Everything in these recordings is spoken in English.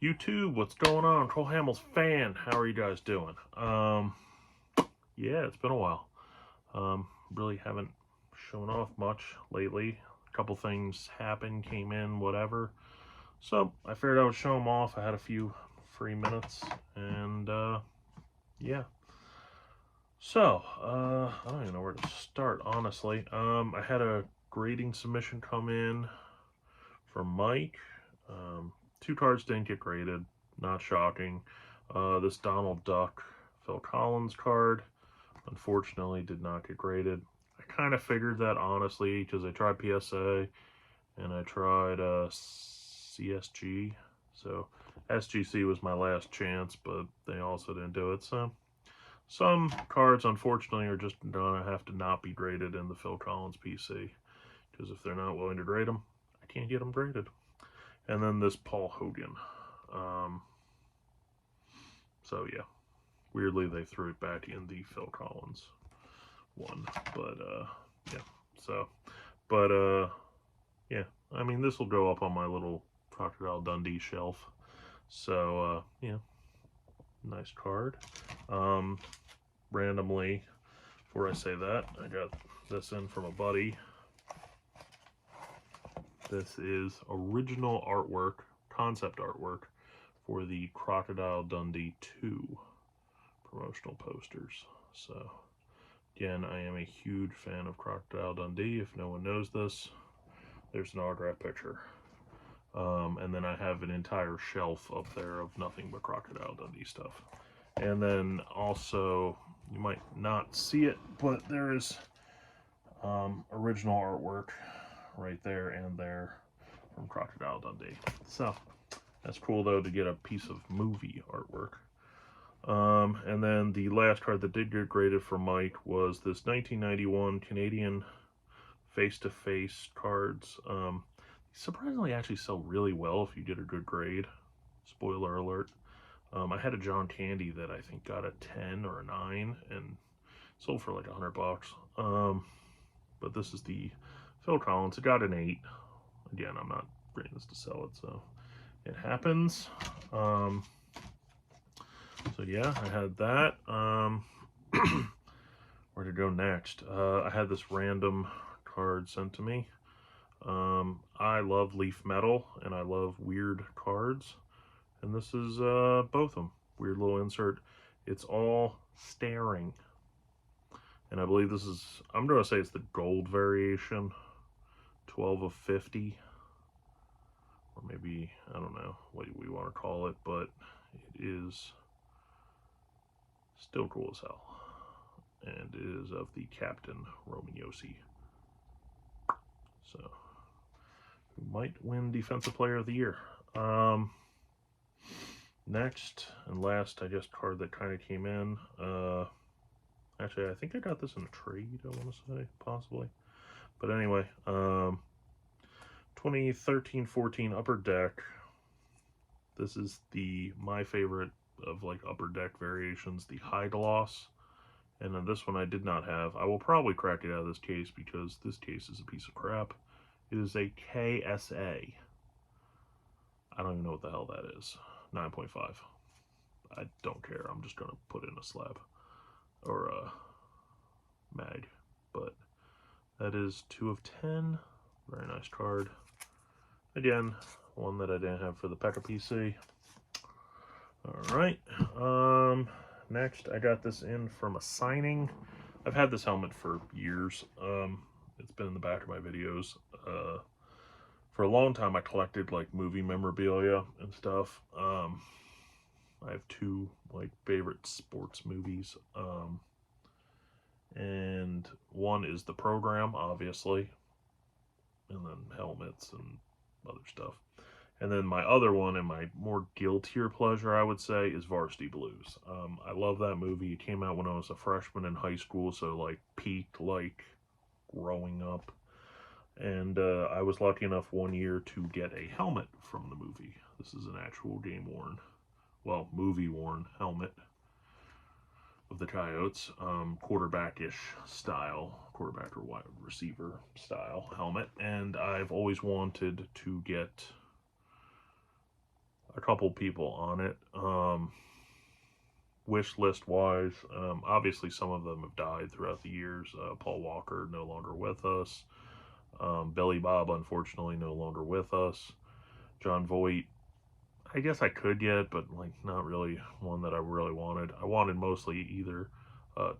YouTube, what's going on? Troll Hamill's fan. How are you guys doing? Yeah, it's been a while. Really haven't shown off much lately. A couple things happened, came in, whatever. So I figured I would show them off. I had a few free minutes, and yeah. So I don't even know where to start, honestly. I had a grading submission come in from Mike. Two cards didn't get graded, not shocking. This Donald Duck Phil Collins card, unfortunately, did not get graded. I kind of figured that, honestly, because I tried PSA and I tried CSG. So SGC was my last chance, but they also didn't do it. So some cards, unfortunately, are just going to have to not be graded in the Phil Collins PC, because if they're not willing to grade them, I can't get them graded. And then this Paul Hogan. So yeah, weirdly they threw it back in the Phil Collins one, but yeah. So, but yeah. I mean, this will go up on my little Crocodile Dundee shelf. So yeah, nice card. Randomly, before I say that, I got this in from a buddy. This is original artwork, concept artwork, for the Crocodile Dundee 2 promotional posters. So, again, I am a huge fan of Crocodile Dundee. If no one knows this, there's an autograph picture. And then I have an entire shelf up there of nothing but Crocodile Dundee stuff. And then also, you might not see it, but there is original artwork right there and there from Crocodile Dundee. So, that's cool, though, to get a piece of movie artwork. And then the last card that did get graded for Mike was this 1991 Canadian face-to-face cards. Surprisingly actually sell really well if you get a good grade. Spoiler alert. I had a John Candy that I think got a 10 or a 9 and sold for like $100. But this is the Phil Collins. It got an 8. Again, I'm not bringing this to sell it, so it happens. So yeah, I had that. Where to go next? I had this random card sent to me. I love leaf metal and I love weird cards, and this is both of them. Weird little insert. It's all staring, and I believe this is, I'm going to say it's the gold variation, 12 of 50, or maybe, I don't know what we want to call it, but it is still cool as hell, and it is of the Captain Romagnosi. So, who might win Defensive Player of the Year. Next and last, I guess, card that kind of came in. Actually, I think I got this in a trade, I want to say, possibly. But anyway, 2013-14 Upper Deck. This is my favorite of like Upper Deck variations, the High Gloss. And then this one I did not have. I will probably crack it out of this case because this case is a piece of crap. It is a KSA. I don't even know what the hell that is. 9.5. I don't care. I'm just going to put in a slab or a mag. But that is 2 of 10. Very nice card. Again, one that I didn't have for the P.E.K.K.A PC. Alright. Next, I got this in from a signing. I've had this helmet for years. It's been in the back of my videos. For a long time, I collected like movie memorabilia and stuff. I have 2 like favorite sports movies, and one is The Program, obviously, and then helmets and other stuff. And then my other one, and my more guiltier pleasure, I would say, is Varsity Blues. I love that movie. It came out when I was a freshman in high school, so like peaked like growing up. And I was lucky enough one year to get a helmet from the movie. This is an actual game-worn, well, movie-worn helmet of the Coyotes, quarterback-ish style, quarterback or wide receiver style helmet. And I've always wanted to get a couple people on it. Wish list wise, obviously some of them have died throughout the years. Paul Walker, no longer with us. Billy Bob, unfortunately, no longer with us. John Voight, I guess I could get, but like not really one that I really wanted. I wanted mostly either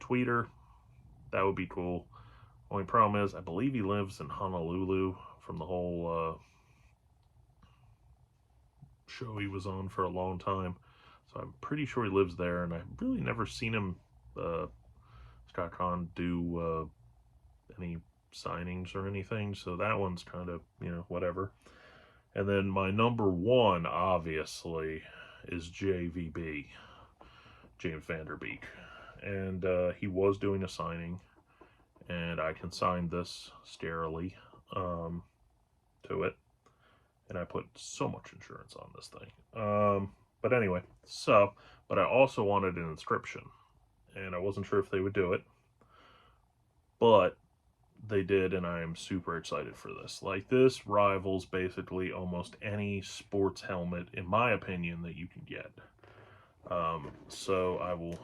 Tweeter, that would be cool. Only problem is, I believe he lives in Honolulu from the whole show he was on for a long time. So I'm pretty sure he lives there, and I've really never seen him, Scott Conn, do any signings or anything. So that one's kind of, whatever. And then my number one, obviously, is JVB, James Vanderbeek. And he was doing a signing, and I can sign this sterilely to it. And I put so much insurance on this thing. But anyway, but I also wanted an inscription, and I wasn't sure if they would do it, but they did, and I am super excited for this. Like, this rivals basically almost any sports helmet, in my opinion, that you can get. So I will,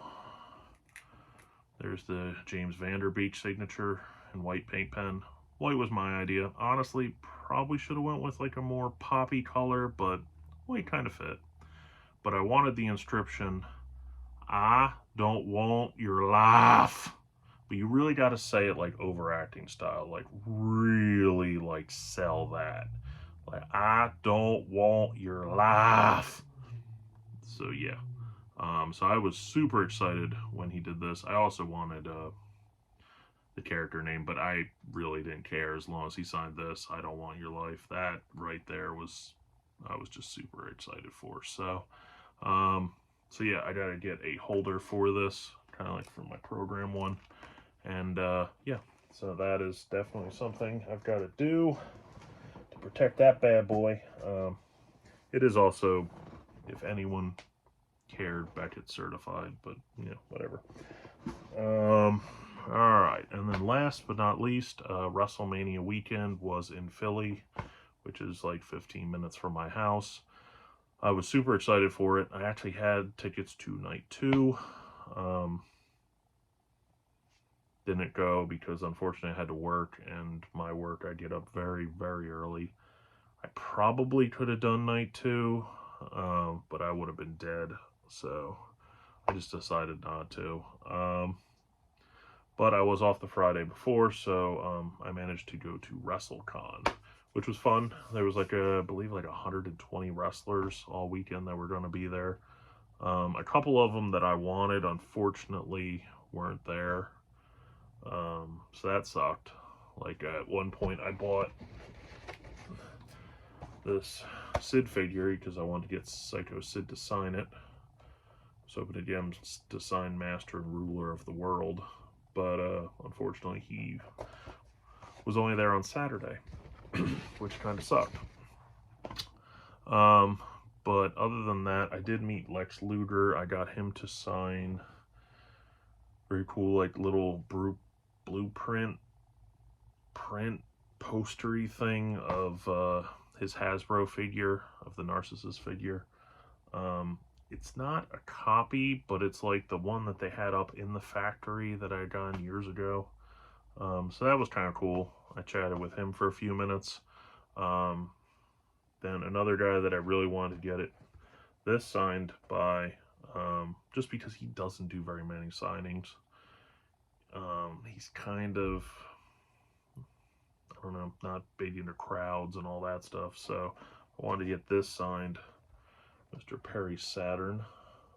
there's the James Vanderbeek signature in white paint pen. White was my idea. Honestly, probably should have went with like a more poppy color, but white kind of fit. But I wanted the inscription, "I don't want your life." But you really got to say it like overacting style, like really like sell that. Like, "I don't want your life." So yeah. So I was super excited when he did this. I also wanted the character name, but I really didn't care as long as he signed this, "I don't want your life." That right there was, I was just super excited for. So yeah, I gotta get a holder for this, kind of like for my program one. And yeah, so that is definitely something I've got to do to protect that bad boy. It is also, if anyone cared, Beckett certified, but whatever. All right, and then last but not least, WrestleMania weekend was in Philly, which is like 15 minutes from my house. I was super excited for it. I actually had tickets to night 2. Didn't go because unfortunately I had to work, and my work, I get up very, very early. I probably could have done night 2, but I would have been dead, so I just decided not to. But I was off the Friday before, so I managed to go to WrestleCon, which was fun. There was like I believe like 120 wrestlers all weekend that were going to be there. A couple of them that I wanted, unfortunately, weren't there. So that sucked. Like, at one point I bought this Sid figure because I wanted to get Psycho Sid to sign it. I was hoping to get him to sign Master and Ruler of the World, but unfortunately he was only there on Saturday, which kind of sucked. But other than that, I did meet Lex Luger. I got him to sign very cool, like, little blueprint postery thing of his Hasbro figure, of the Narcissus figure. It's not a copy, but it's like the one that they had up in the factory that I had gotten years ago. So that was kind of cool. I chatted with him for a few minutes. Then another guy that I really wanted to get this signed by, just because he doesn't do very many signings. He's kind of, I don't know, not big into crowds and all that stuff. So I wanted to get this signed, Mr. Perry Saturn.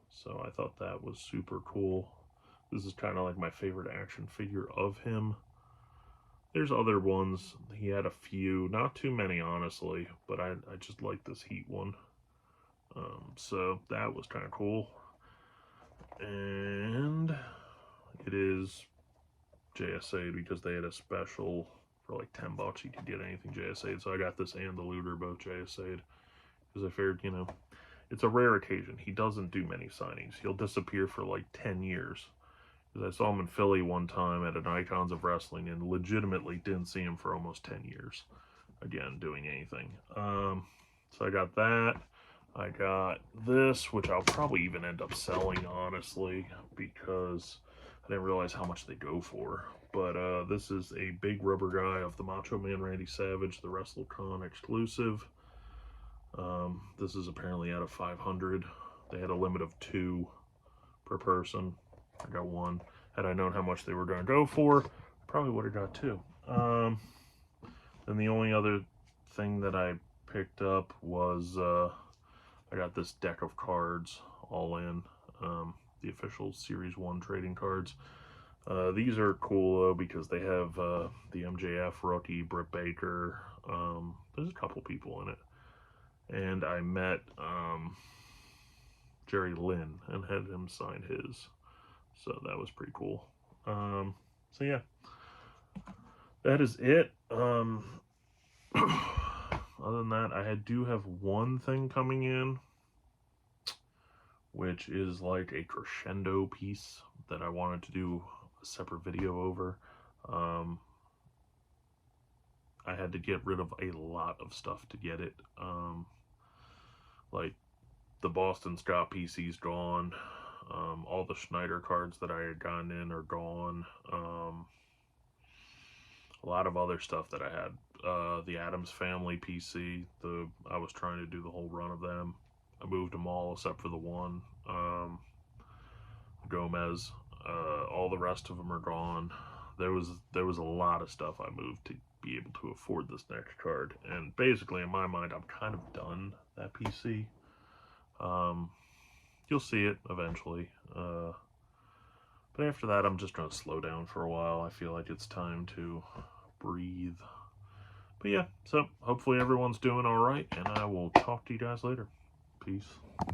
So I thought that was super cool. This is kind of like my favorite action figure of him. There's other ones. He had a few, not too many, honestly, but I just like this Heat one. So that was kind of cool. And it is JSA because they had a special for like $10. You could get anything JSA. So I got this and the Luger both JSA because I figured, it's a rare occasion. He doesn't do many signings. He'll disappear for like 10 years. Because I saw him in Philly one time at an Icons of Wrestling and legitimately didn't see him for almost 10 years. Again, doing anything. So I got that. I got this, which I'll probably even end up selling, honestly, because I didn't realize how much they go for. But this is a big rubber guy of the Macho Man Randy Savage, the WrestleCon exclusive. This is apparently out of 500. They had a limit of 2 per person. I got 1. Had I known how much they were going to go for, I probably would have got 2. Then the only other thing that I picked up was I got this deck of cards, all in, the official Series 1 trading cards. These are cool though because they have the MJF rookie, Britt Baker. There's a couple people in it. And I met Jerry Lynn and had him sign his. So that was pretty cool. So yeah, that is it. Other than that, I do have one thing coming in, which is like a crescendo piece that I wanted to do a separate video over. I had to get rid of a lot of stuff to get it. Like the Boston Scott PC's gone. All the Schneider cards that I had gotten in are gone. A lot of other stuff that I had. The Addams Family PC, I was trying to do the whole run of them. I moved them all except for the one. Gomez. All the rest of them are gone. There was a lot of stuff I moved to be able to afford this next card, and basically in my mind I'm kind of done that PC. You'll see it eventually, but after that I'm just going to slow down for a while. I feel like it's time to breathe. But yeah, so hopefully everyone's doing all right, and I will talk to you guys later. Peace.